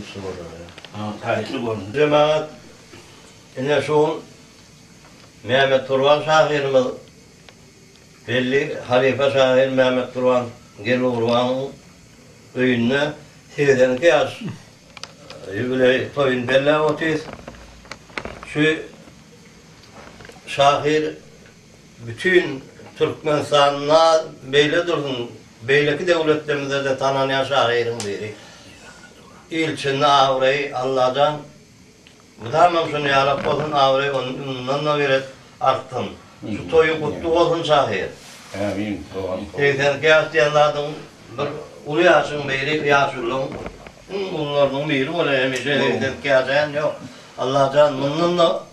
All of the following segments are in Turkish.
görüntüsü var ya. Tarihli görüntü. Cemaat yine şu Mehmet Turvan şahirimiz belli halife şahir Mehmet Turvan Gelurvan'ın köyüne 82 yaş yübile toyun belli otiz. Şu şahir bütün Türkmenistan'a beyle dursun. Beyleki devletlerimizde de tanınan şahirin biri. İlçinde avrayı Allah'tan bu da hemen şunu yarab olsun avrayı ondan da veret arttın. Şu toyu kutlu olsun şahir. Amin. 82 yaş diyenlerden bir ulu yaşın biri yaşılın. Onların biri öyle emişe 82 yaşayan yok. Allah'tan bundan da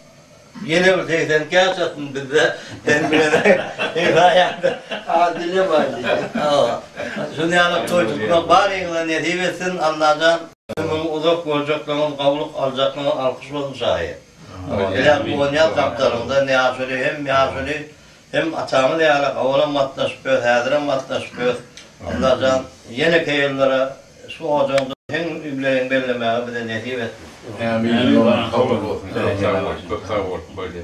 yeni bir 82 yaşasın bize. Tembirede hikayette adile var. Şunu yarab toy tutmak bari ne diyebilsin Allah'tan. Uzak olacaklarımız, kavluk alacaklarımız alkışlasın şahit. Bu Konya kaptarında ne yaşıyor hem atamı diyarak oğlan matlaşıyor, hediren matlaşıyor. Allah'tan yeni köyellere şu ocağında hem übleyin bellemeye bir de nesip etsin. Amin. Kabul olsun. Çok sağ ol. Böyle.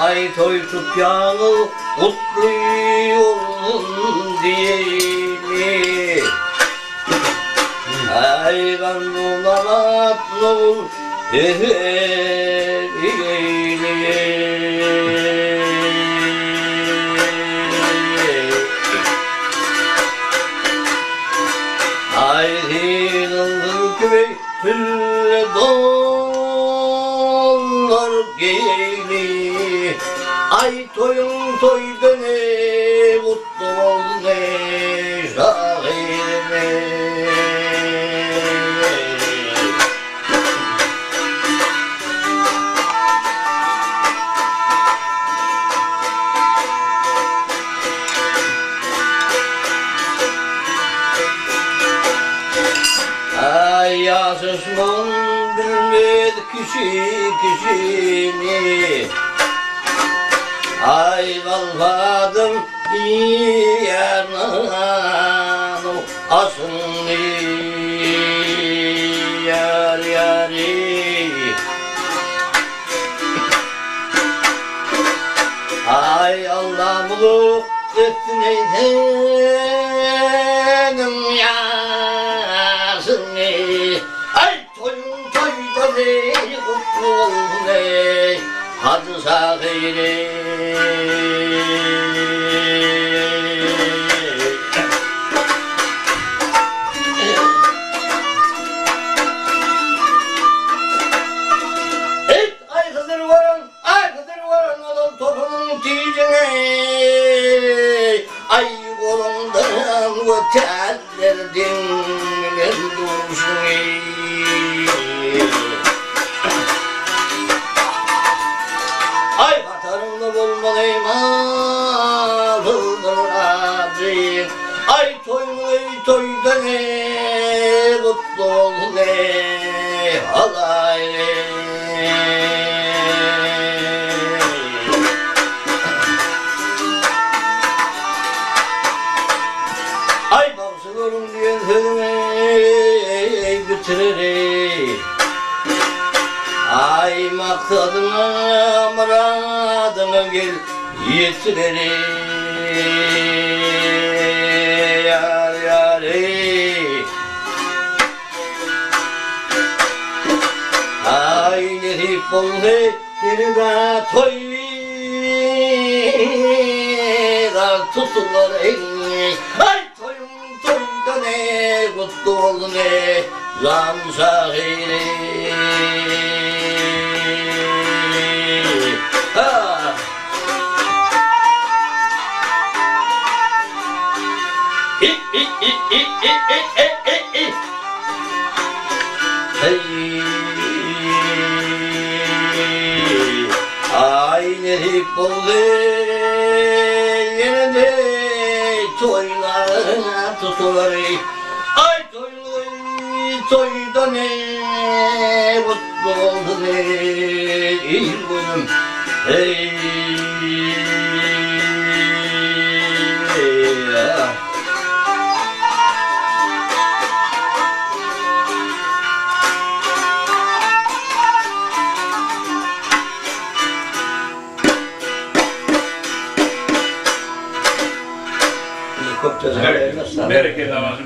Ay toy tutyağı kutluyorum diyeni. Ay kandulan atlı ay dinandır gibi hülle dolar geyli. Ay toyun toyda ne mutlu ol ne şahir ne. Ay yaşasman bilmez kişini. Ay valvadım yanım asını yar yari. Ay Allah muluk etsin eytenim yasını. Ay toyun toyda ne kutlu ol ne hadi sahiri. Ay kızır varan adam topunun tiyicine. Ay kolumdan öterlerdim duşunu. Ay katarımda bulmalıyım ağzımdır adım. Ay toyda ne mutlu ol ne halay ne. Ay babsılıyorum diyen sözüme bitirelim. Ay maksadına muradına gel yetirelim yar yari. Ay nerif oldu yerine toylar tutulur elini. Ay toyda ne kutlu ol ne lan şahiri. Ay nerif oldu yine de tutuları ay toyda ne mutlu oldu ne il günüm hey Bereketli namazı.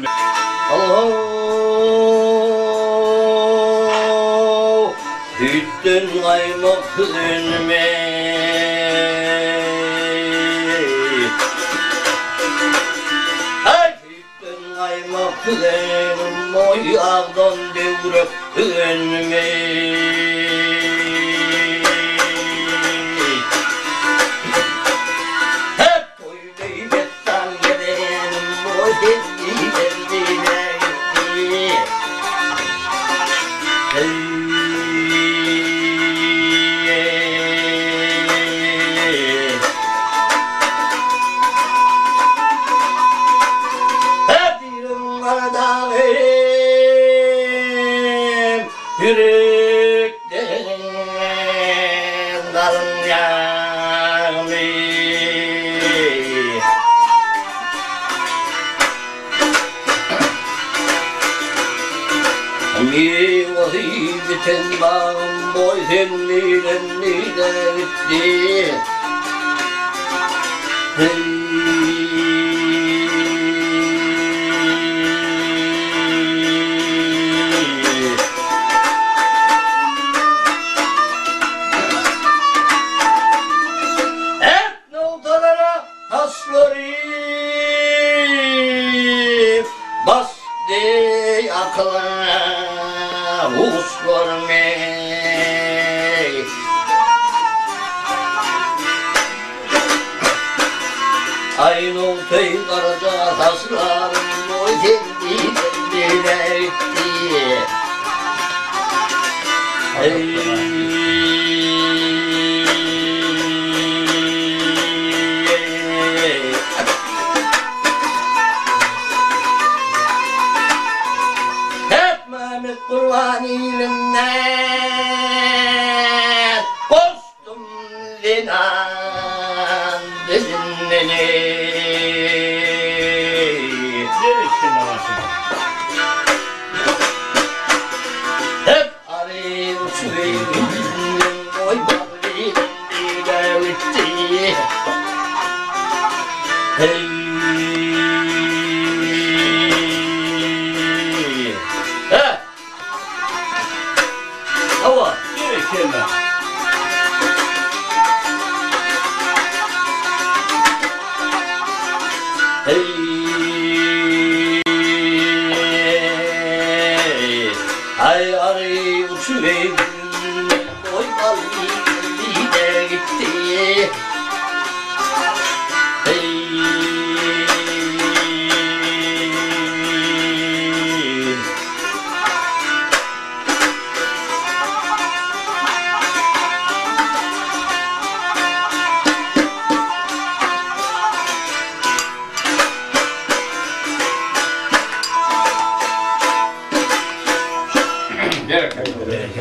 Allah Hüttün kaymak önüme Hüttün kaymak önüme Oy ağdan devrek önüme Hep oylay bettan gelenim Oy delli delli yürekten dalın yanı mi vahibeten bağım boy senliyle nide gitti Bastı akla uslar mey Aynı oltayı karada taslarım o kendine gitti Kurban ilimden Kostum zinan dizinleni Hep arayı uçuyum Oy bağrıyım dile bitti Hey Ay arayı uçuverim Oy balli de gitti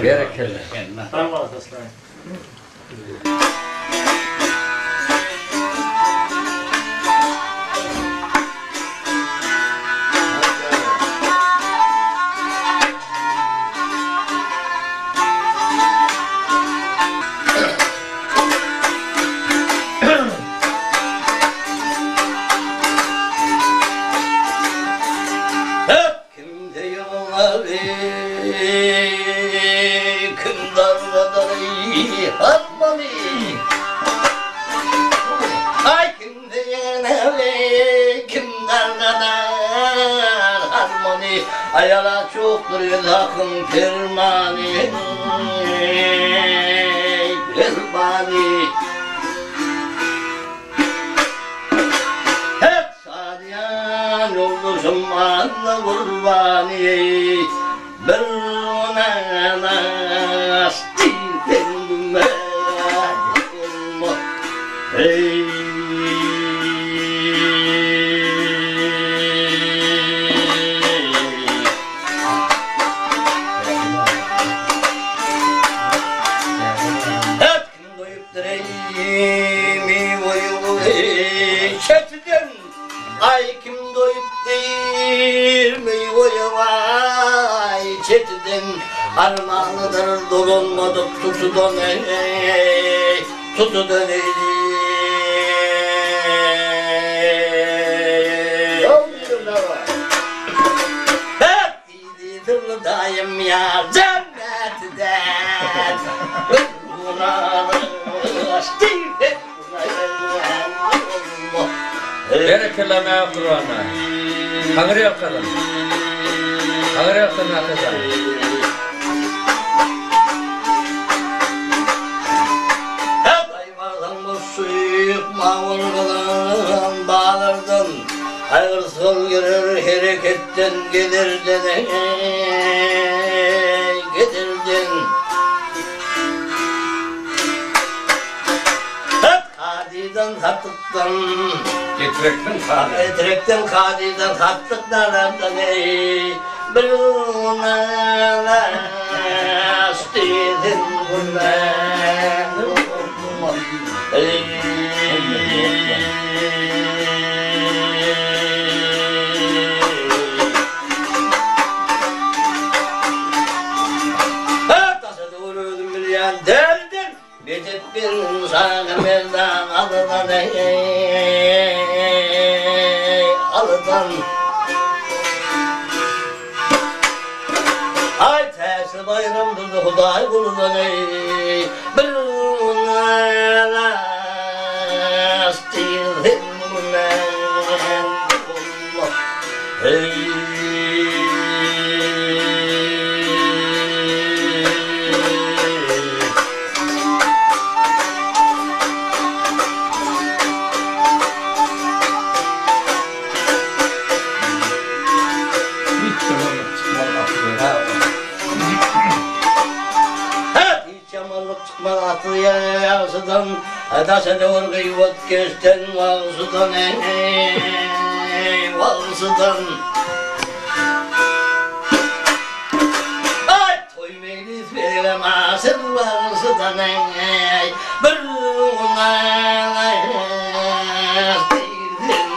Bereketli. Tamam arkadaşlar. Kimde yollar Harmoni Ay kimde yeneli kimden kadar harmoni Ayala çoktur yakın firmani Firmani Hep sadiyan oldu zamanla kurbani Bir ona nasıl kendime Hey Armağanıdır dolunmadık tutudan ey, tutudan ey. Hep gidiyor daim ya cennetten. Berekelle me Kur'an'a. Hangi yakadın? Hangi yakadın hakikaten? Hep ayvardan bu suyuk mağurgalan bağlardan ayrısıl girer hareketten gelirdin gelirdin. Kadiden kattıktan Etrekten kadiden kattıklardan ey bir unalas dedin bunlar ey Taşı doğrudum bir yan derdin Becet bir insanı mevdan alıdan ey alıdan Ay tersi bayramdır Huday kuludan ey bir unalas değilim ben ey Ağzıdan, taşa doğru kıyvat geçten ağzıdan ey, ağzıdan. Ay toy meclis veremezsin ağzıdan ey, bir unalas değildin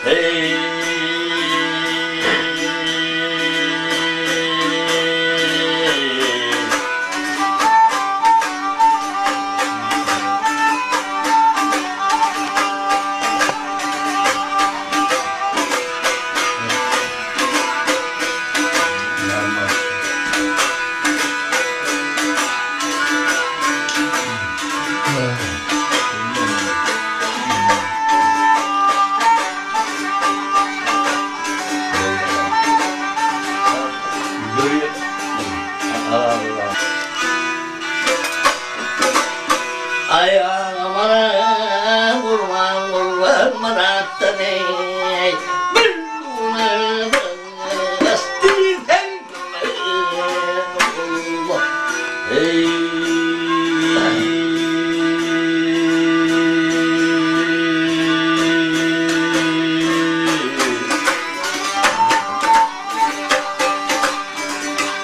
ey. Ayağıma vurma vurma manattın ey bir unalas değildin ey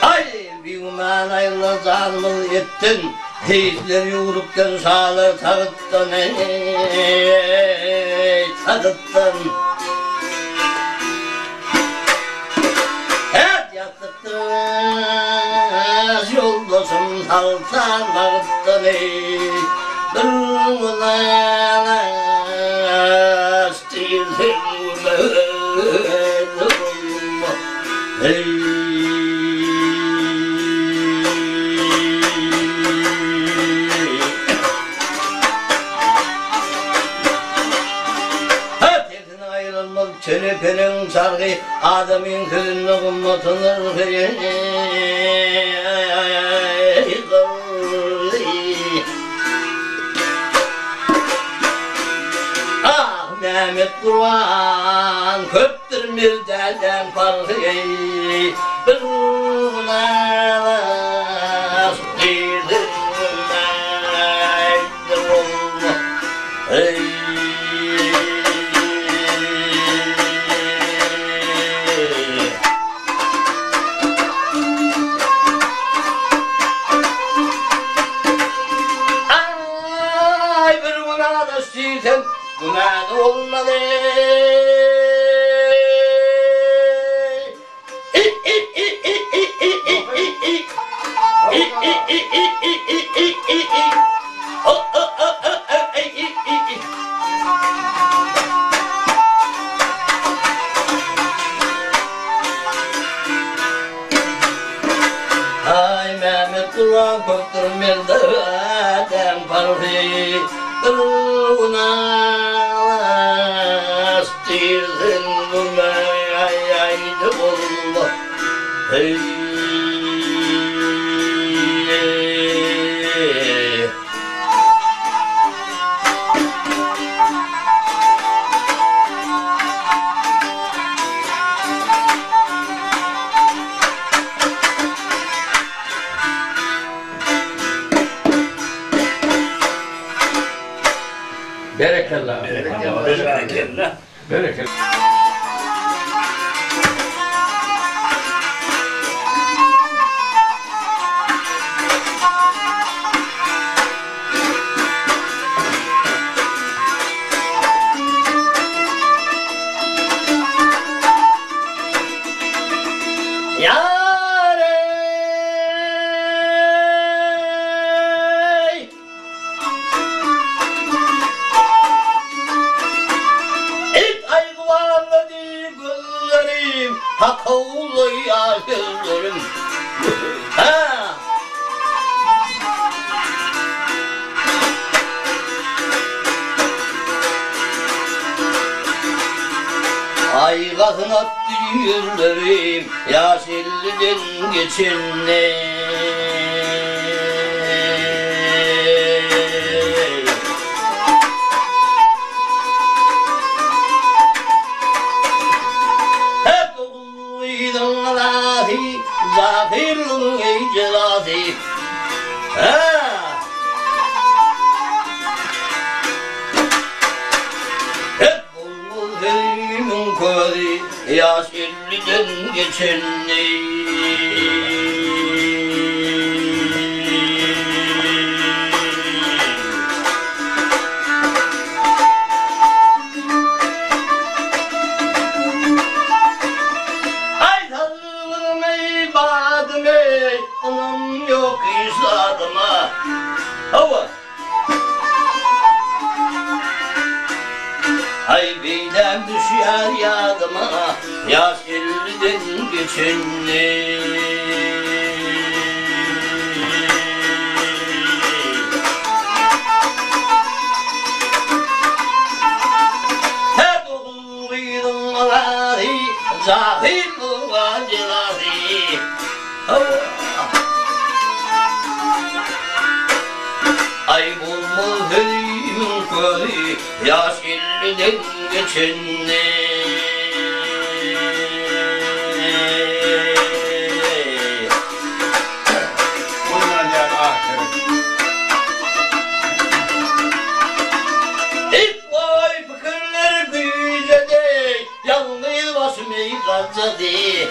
Ay bir umanayla zanmıl ettin Hiçleri yuruktan sağlar tağıttan ey tağıttan Hep yattıktınız yoldasın haltan tağıttan ey bir unalas değilsin ey Çelepenin sargı adamın sözünü kummatınır Ah Mehmet Kurban köptür mirdelden farkı bir unalas değildir ey Sen günah olmalı. Ay Mehmet Kur'an koptur meldaden parfi Kırgına astirsin bulma ay aydı bulma Hey Berekallah. Bereket. Yarey İlk ayıklandı gözlerim Takavulu yazırlarım Ha Ay kalkın attı yüzlerim Yaşilliden geçinler Hep uyudun Allahi Zafirun ey celali Hep bulmuşum kodi Yaş 50'den geçenli Ay tanrım ey badım ey Anam yok isadıma Hava Ay beylem düşer yadıma Yaş 50'den geçenli Hep oğluydum Allahi Zahir olan celali Ay bulma hölüm koli Yaş 50'den geçenli Bundan yani ahiret. İlk vay fıkırlar büyüledi Yalnız başımı kazzadı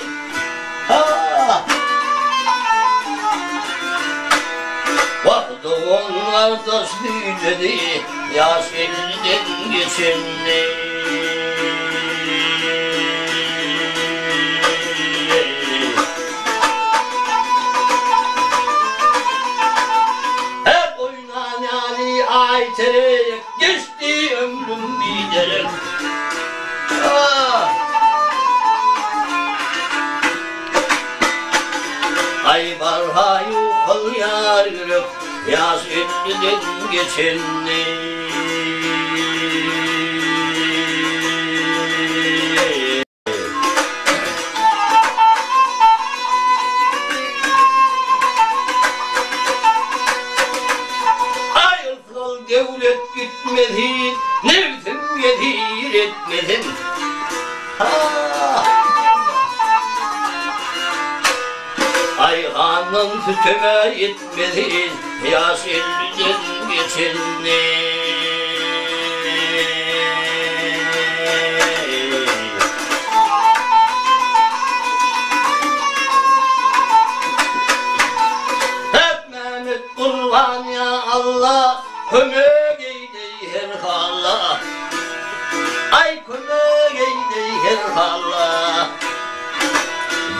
Vaktılar taş büyüledi Yaş 50'den geçenli Hep oynan yani ayterek Geçti ömrüm giderek Ay barha yukalı yar yürüp Yaş 50'den geçenli Ayılsal devlet gitmedi Nevsim yedir etmedin Ay hanım sütüme yetmedin Yaş 50'den geçenli Hep Mehmet kurban ya Allah Kömek eyle her halla Ay kömek eyle her halla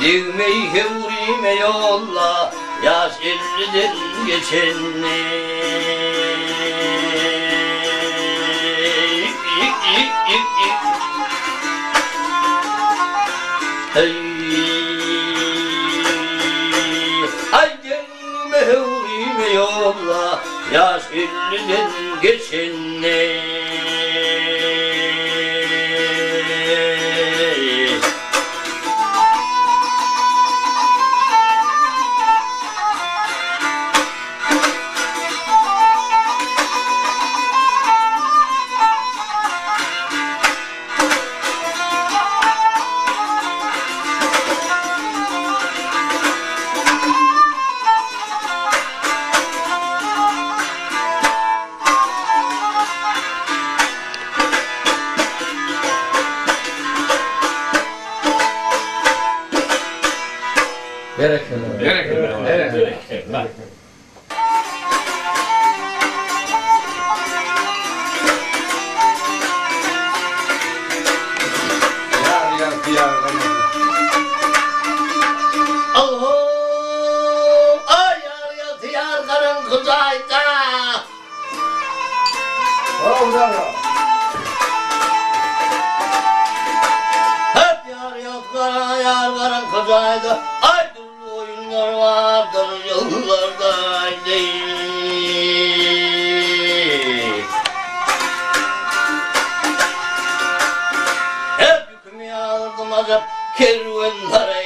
Divmeyi hevrime yolla yaş 50'den geçenler. Hey, ay gelme hevlime yolla, yaş 50'den geçenler. Bereketler. Bereketler. Allah, ay yar yatıyor karın kuzayda. Hep yar yatıyor karın kuzayda. Ay türlü oyunlar vardır yollarda. Hep yükümü aldım azap kervanlara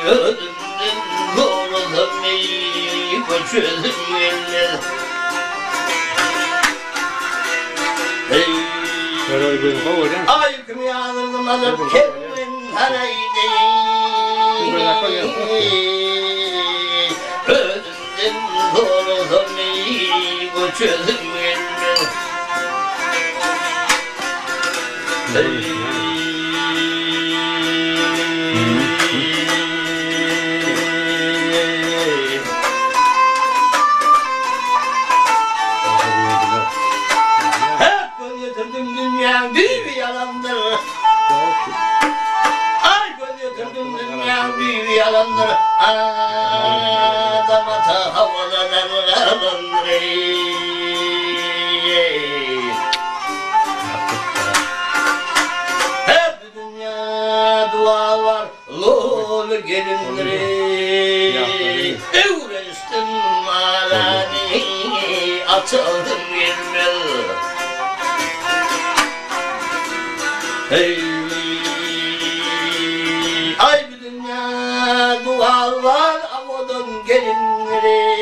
ödümden doğrudan neyi koçöldüm yerler. Ay yükümü aldım azap kervanlara ödümden doğrudan neyi koçöldüm yerler. Hep gönül getirdim dünya bir yalandır. Ay gönül getirdim dünya bir yalandır. Adama ta havaladan yalandır. Hep dünya dua var, lol gelinleri. Evrestim malani, atıldım gelmel. Hey, ay dünya dua var, avadan gelinleri.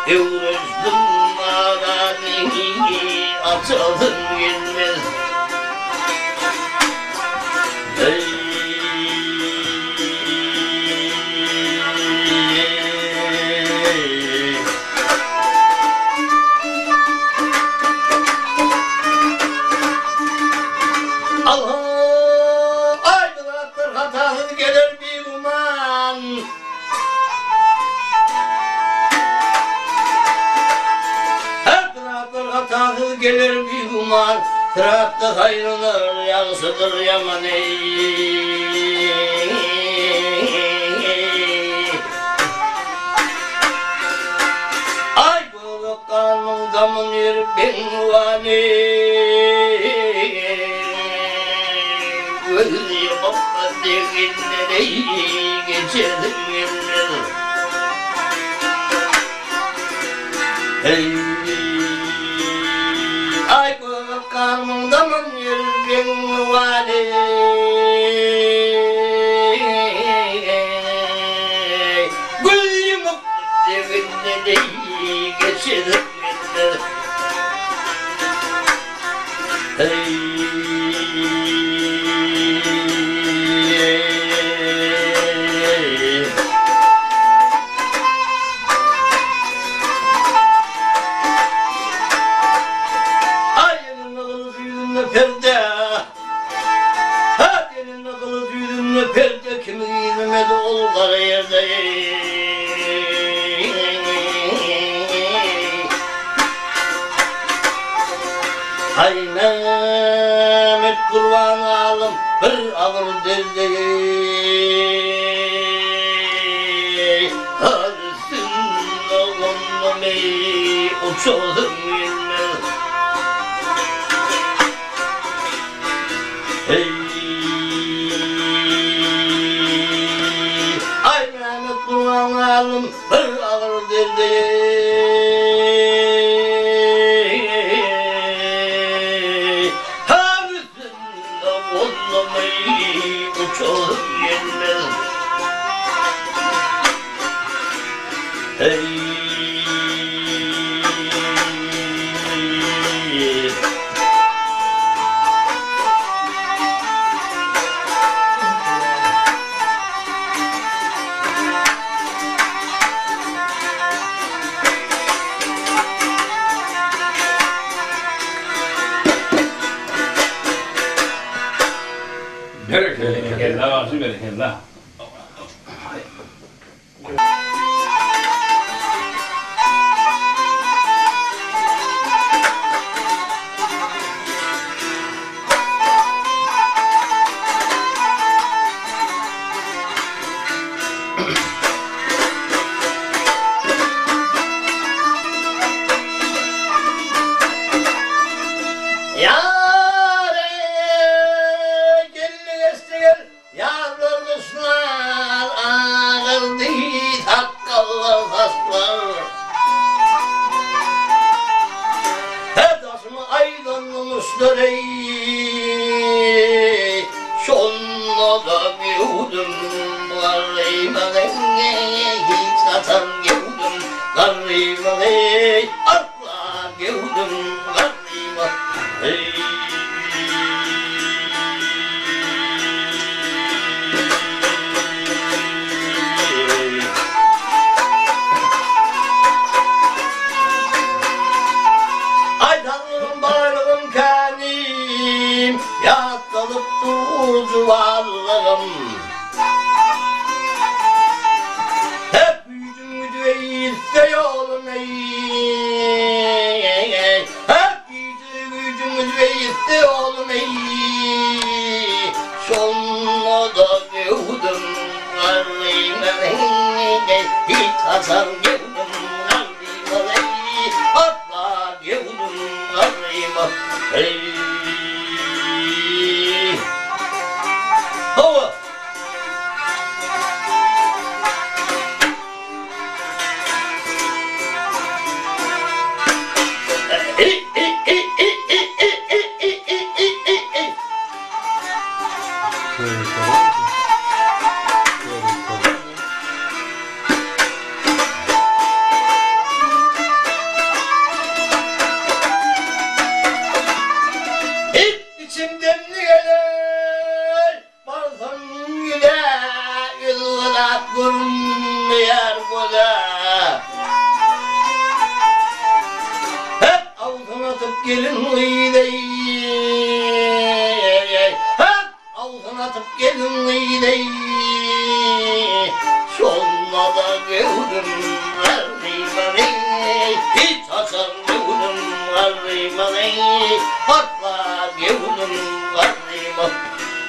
Evrestim atıldım gelmez. Hey, Allah, aydınlattır hatasız gelir bir uman. Hatasız gelir bir uman, sıratta hayrılır, yansıdır yaman ey. Ay bu kanın damın yer ben vani. Göz yapıp deginlere geçerim yerler. Hey, ay bu karnımda mı yürgen vali. Gül yumup devinde de geçerim yerler. Hey, perde, ha senin akıllı düğünle perde kimin gizmedi olgar yerde. Hay Mehmet kurban alım bir ağır derdi Arasında konmamayı uçalım bilmez Hey Ay Mehmet Kur'an alım bir ağır derdi Uçalım yenmez Hey Bereketli olsun, bereketli.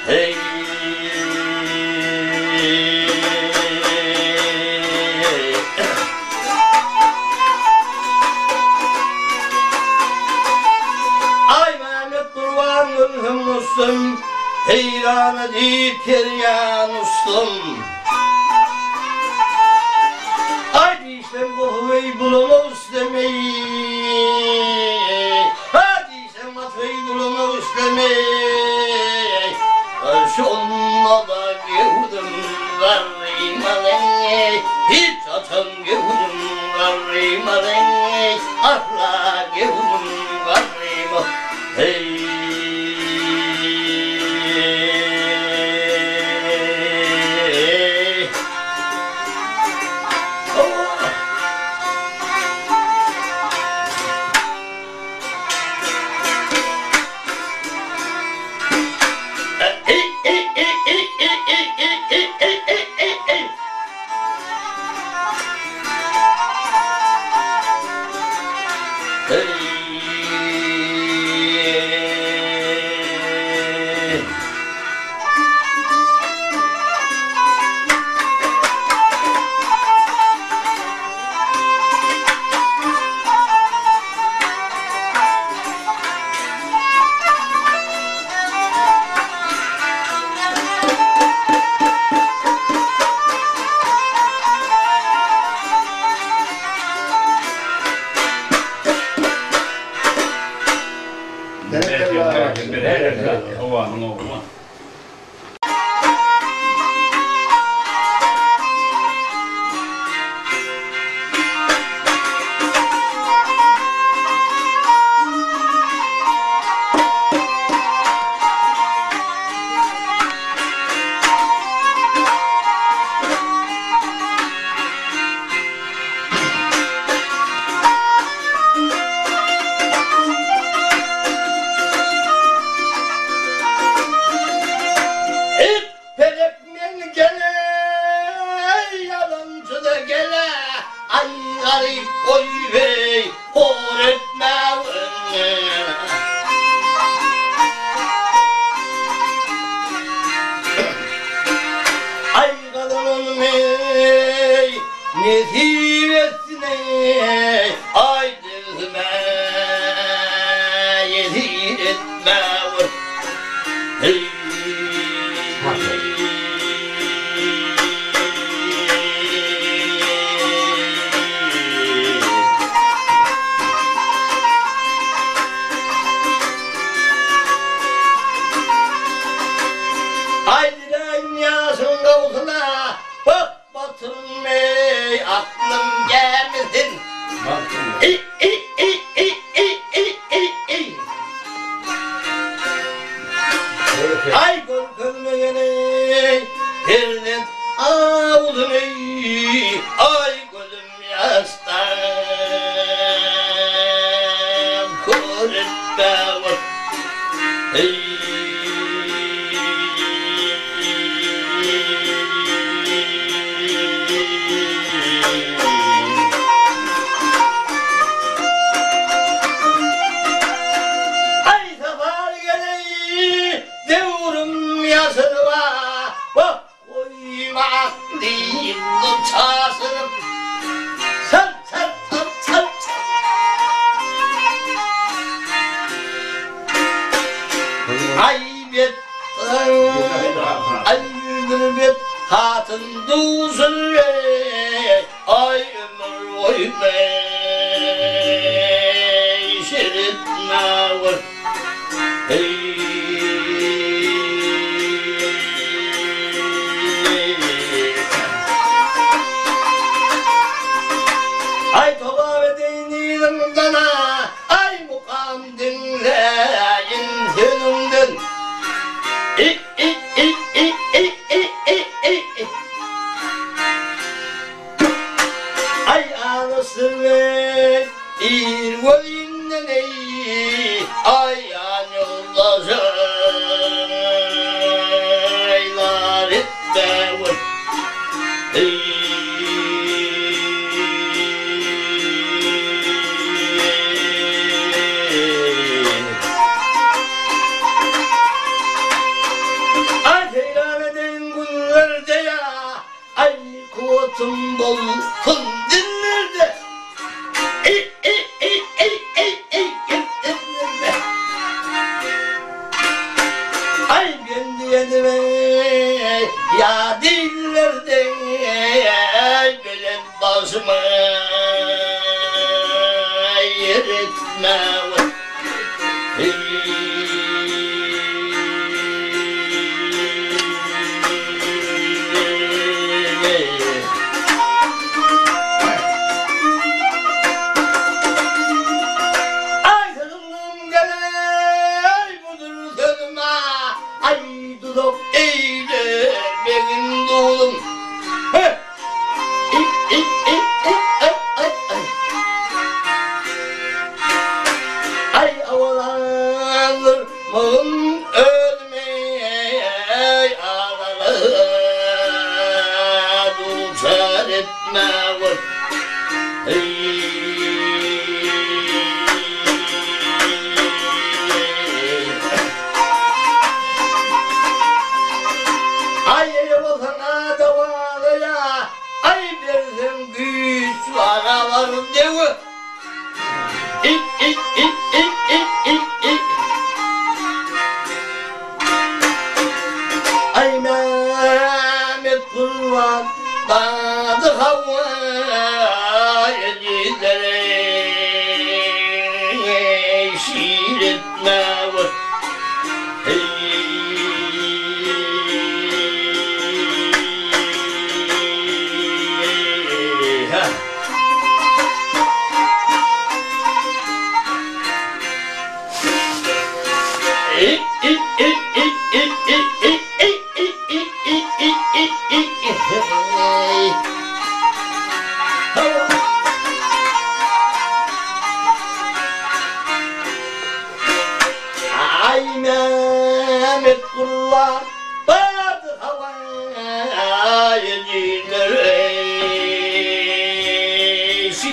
Hey Ovanın oğlu.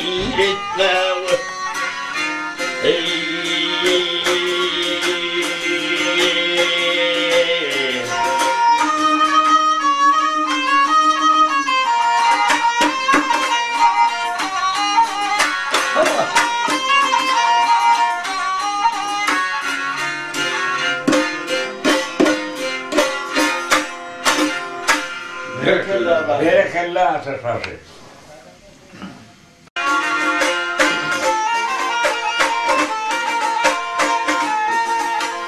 seyretme. Berekellah atasası.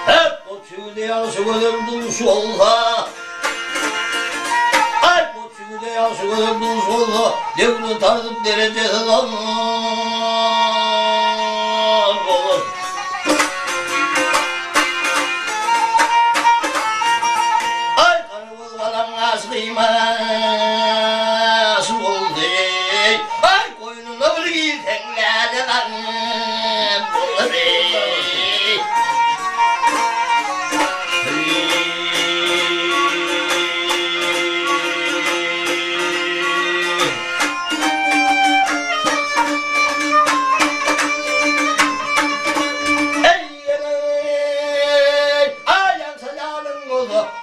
Hep o tüyde yaşı ölümdün solha. Hep o tüyde yaşı ölümdün solha. Devrini tartıp derecesi olur. Ay karımız kalan kıymas oldu. Ay koynuna bir giysenler lan.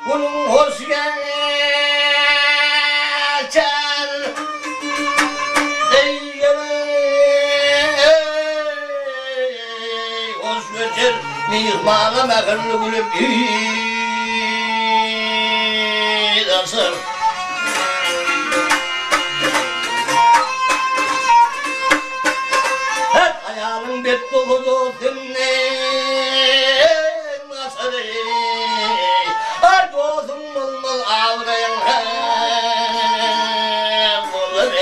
Bunun hoş geçer. Hoş geçer. Mihmana mehirli gülüp gidersin. Hep hayalin bet doludu dinlen nasıl Argozum olmaz avrayan hem olur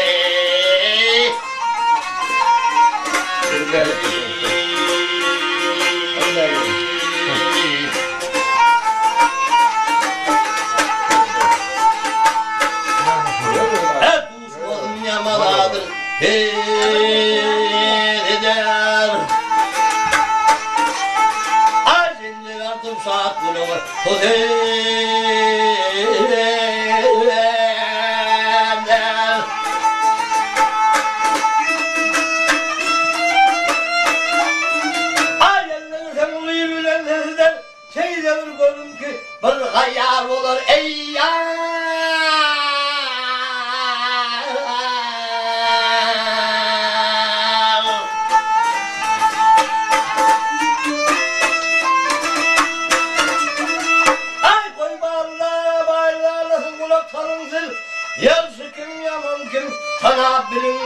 Hep uzmanın yamaladır eder Arzince yardım saat bunu bir hayal olur ey yar. Ay koy bağlarlasın kulak salın zil. Yarısı kim yaman kim sana bilin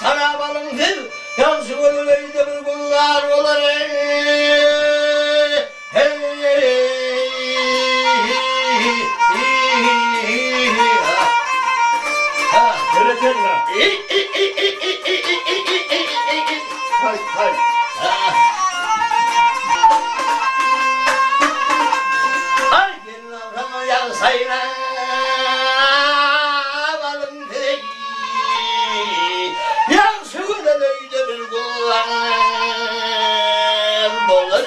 Tarabanın zil, yansı ölüveyde bir bunlar olur Berekellah. Hay hay. Ay gelin avrama yansayla balım direk Yansıda neyde bir kullar olur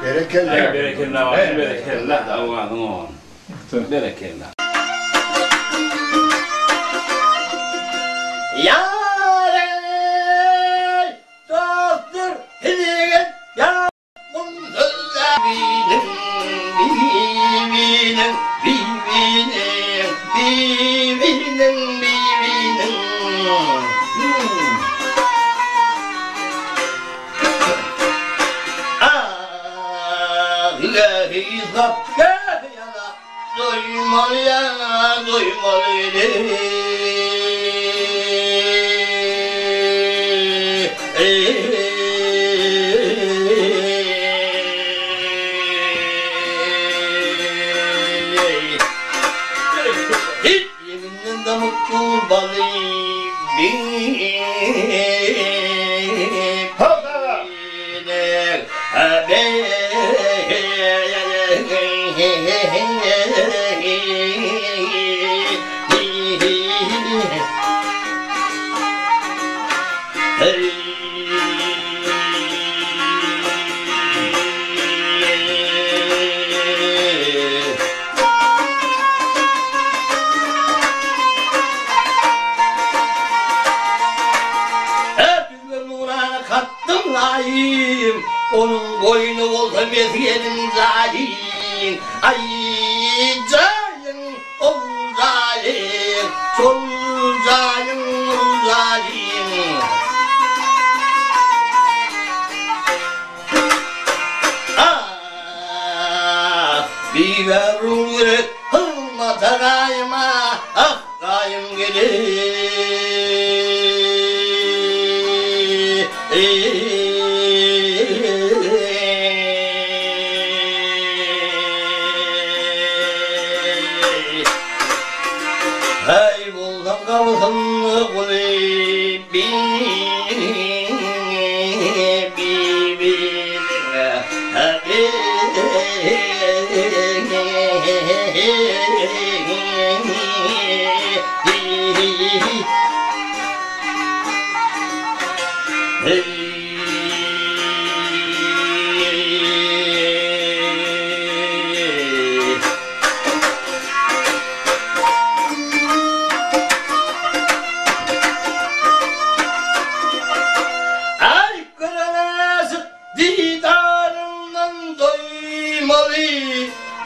Berekellah. Berekellah. Berekellah. Allah'ım. Berekellah. Yâre dosttur hediyen ya bunlar bibinin ilahi zat gel yana doymalı ya doymalı Onun boynu olsa mesyenin zalim. Ay zalim, ol zalim, sol zalim, ol zalim. Bir verum yürek, hılmata kayma, ah kayım gelir. Hey buldan kalsın kuli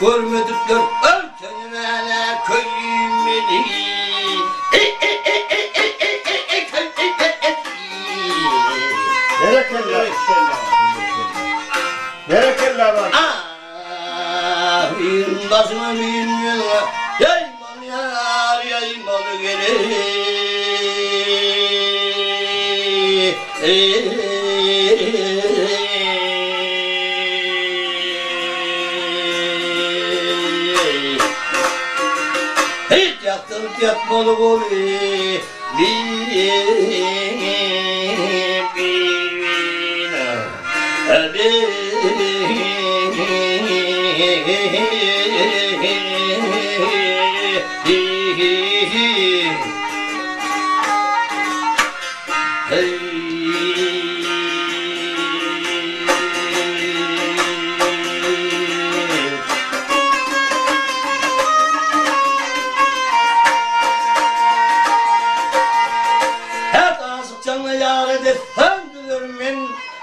Görmedikler ölçenine köyümeni. Berekeller var. Bin başına bin yıla yayman yar yaymalı gelir. Hiç yaktırıp yatmalı golü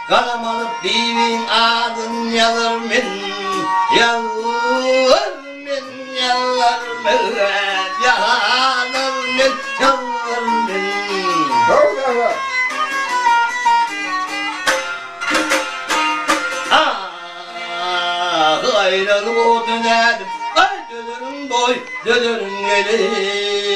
Kanam alıp divin adın yalır min, yalır min, yalır min, yalır min, yalır min. Doğru. Ayranı o dönerim, ay dönerim boy, dönerim gelir.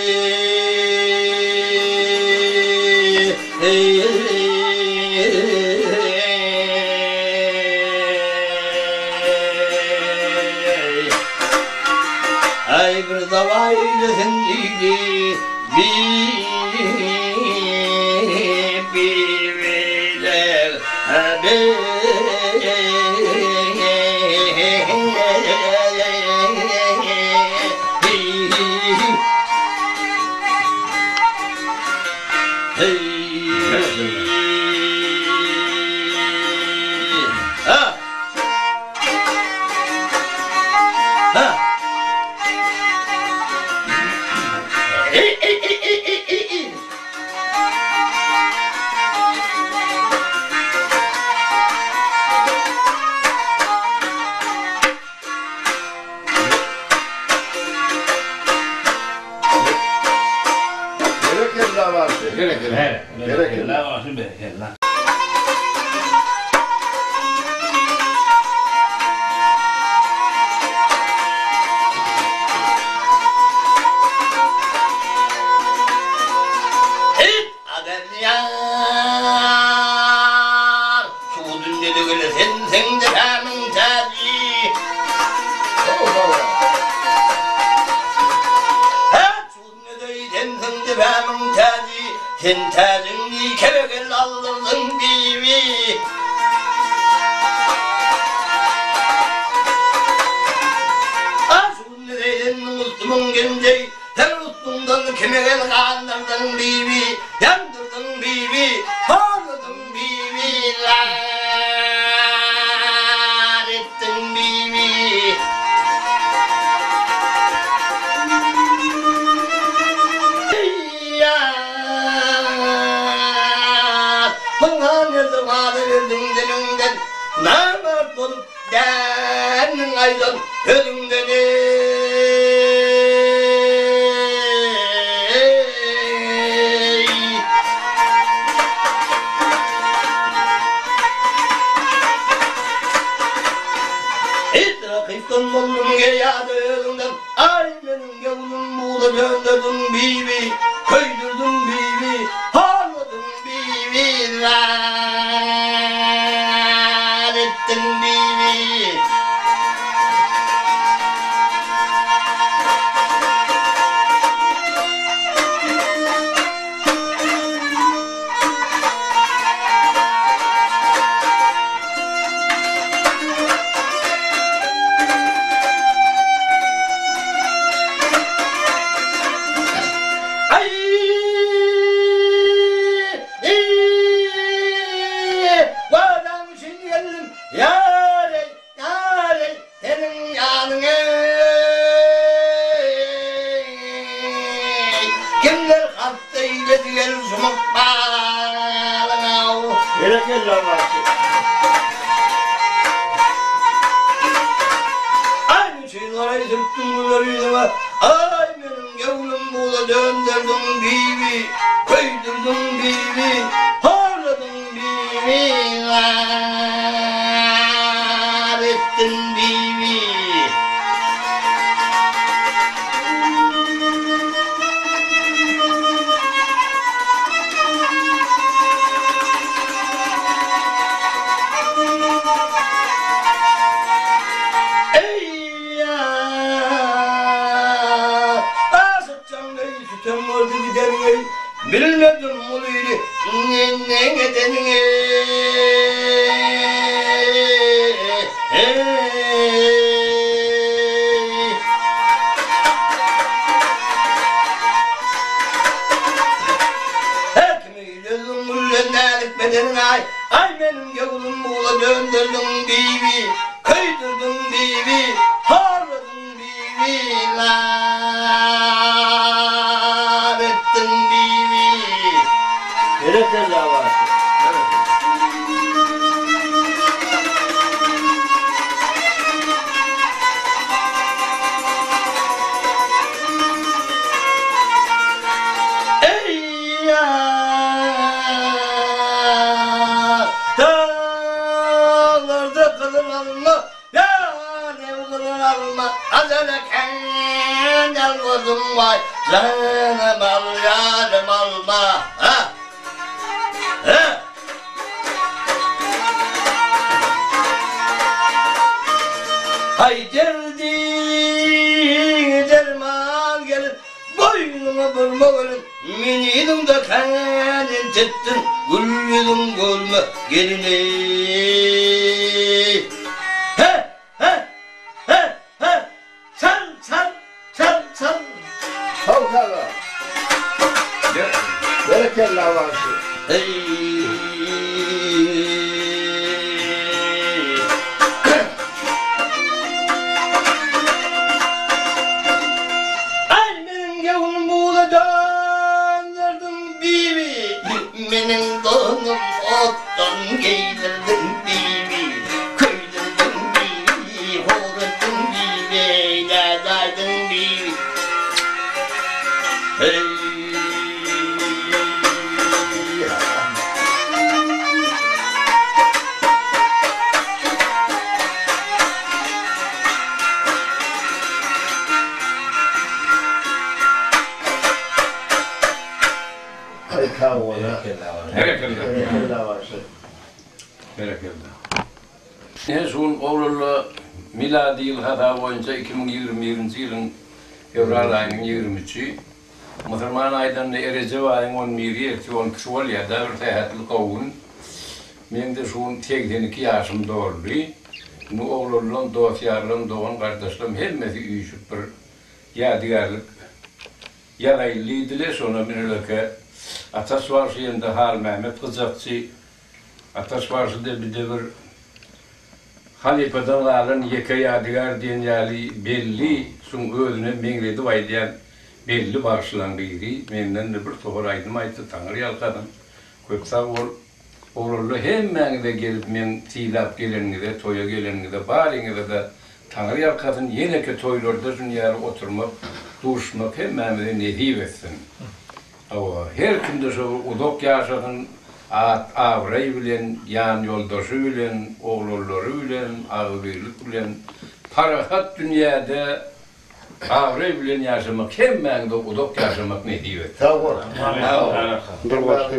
Ay bir davayla sendiydi birbirine Berekeller var, şimdi berekeller. Sen tezini kebegel aldırdın bibi. Cemcey, Teruttundan kemegen kanlardan bibi, yandırdın bibi, harladın bibi, lar ettin bibi. Bana ne zaman verdin dilinden, namert olup dernin aydan ölümden İdrakiftan oldum geyadı ölümden, ay benim gavulum buğda döndürdüm bibi, köydürdüm bibi, harladım bibi, lar ettin bibi. Kimler hatta iletiler sumak bağlanav. Berekeller varsa. Aynı şeyleri sürttüm bunları var. Ay benim gavulum buğda döndürdüm bibi, köydürdüm bibi, harladım bibi, lar ettin bibi. Bilmedim muluydu ne nedenini. Ekmeğiyle mullenalik bedenin ay benim gavulum buğla döndürdüm bibi, köydürdüm bibi, harladım bibi, lar ettin bibi. Berekeller varsa. Ey ya dağlarda kılın alma, ya ne kılın alma, azele kendel vurdum vay, canım al yarım alma, ha? Ha? Hay geldi derman gelin, boynuma vurma ölüm, minidin de kendin tettin, gülmedin gülme gelini. He he he he, çal çal çal çal. Havkala. Berekeller varsa. Hey. Benim doğum ottan giydirdim bibi, köydürdüm bibi, hoğradım bibi, neredeydin bibi. Hey. Ay kavga. Berekeller. varsa. Berekeller. Nesun oğlulu miladi yıl hata boyunca 2021 yılın fevral ayının 23'ü Müslüman aydan Recep ayının 11'i erti 10 Şuvalya'da bir tehatlı kavun. Men de şun tekden 2 yaşımda oldu. Bu oğlunun doğan kardeşlerim helmeti uyuşup bir yadigarlık yaraylıydılar. Sonra mineleke Atas Varsı'yında Hal Mehmet Kızakçı Atas Varsı'da bir devir Halifeden alın yeke yadigar diyen yali belli sun özüne mengledi vay diyen belli başlangıydı. Menden de bir tohur aydım aydı Tanrı yalkadan. Köksal olurlu hemen de gelip men tilap geleninde, toya geleninde, bağleninde de Tanrı yalkadan yeneke toylarda şun yarı oturmak, duruşmak hemen de nehiv etsin. Ama her kimde şu udok yaşadın, avrayı bilen, yan yoldaşı bilen, oğulları bilen, ağabeylik bilen, parahat dünyada avrayı bilen yaşamak, hemen de udok yaşamak nehiv etsin. Sağ ol. Dur başka.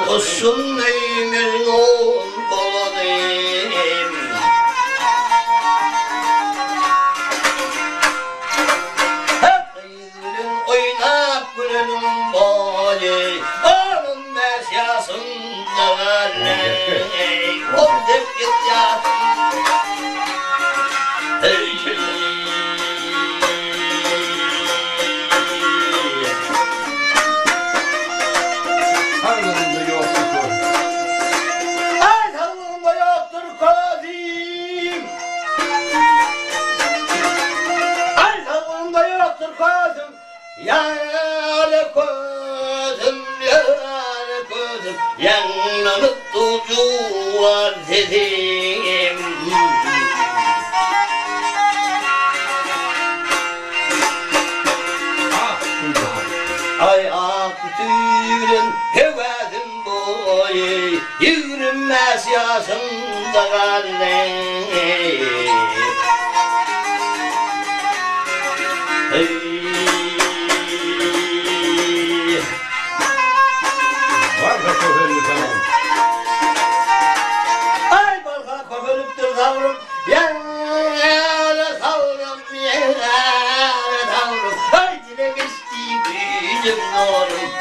Olsun neymin oğul bolanayım. Hep gülün oynap gülün boyu, onun mesyasında verley. Orada git yatın. Yanlanıp tutuyor dedim. Ay aktüren hevedim boyu, yürünmez yaşımda kalney. Ay balga kokulup davrum, yâre savrum, yâre davrum. Ay dile geçti gücüm norum.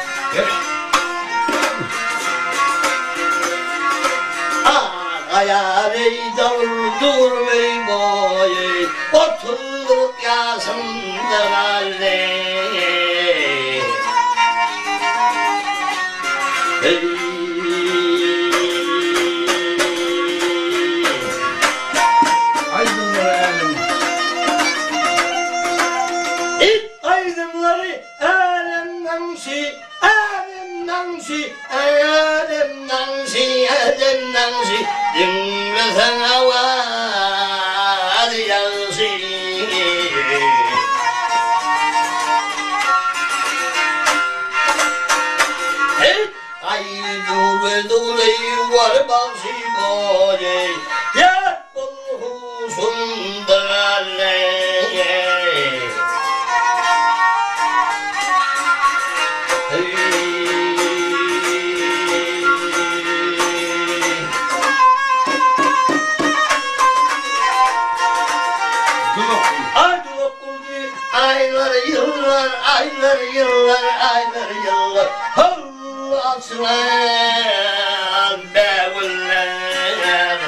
Ayarey davur bey boyu, oturup yasımda kalney. Aydınları alemden şi, alemden şi, alemden şi, alemden şi, dinlesen hava yaşı. Ay dure dure var bazı boye, ya bulhuşun dale. Aylar yıllar, aylar yıllar, aylar yıllar. Aslan beğuller.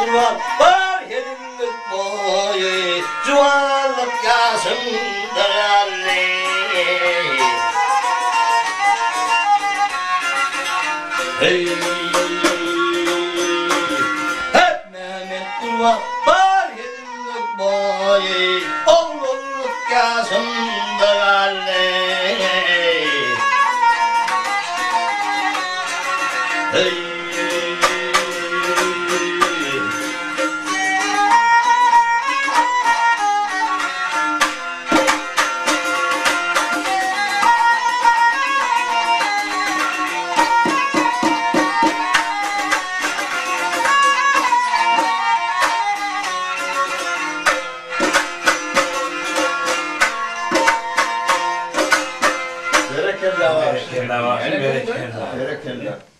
kurban var yerimlik boyu Cuvarlık yaşımda Ali Hey hep Mehmet kurban var yerimlik boyu Oğluluk yaşımda Ali Hey Berekella var. Berekella var. Yani Berekella. Berekella.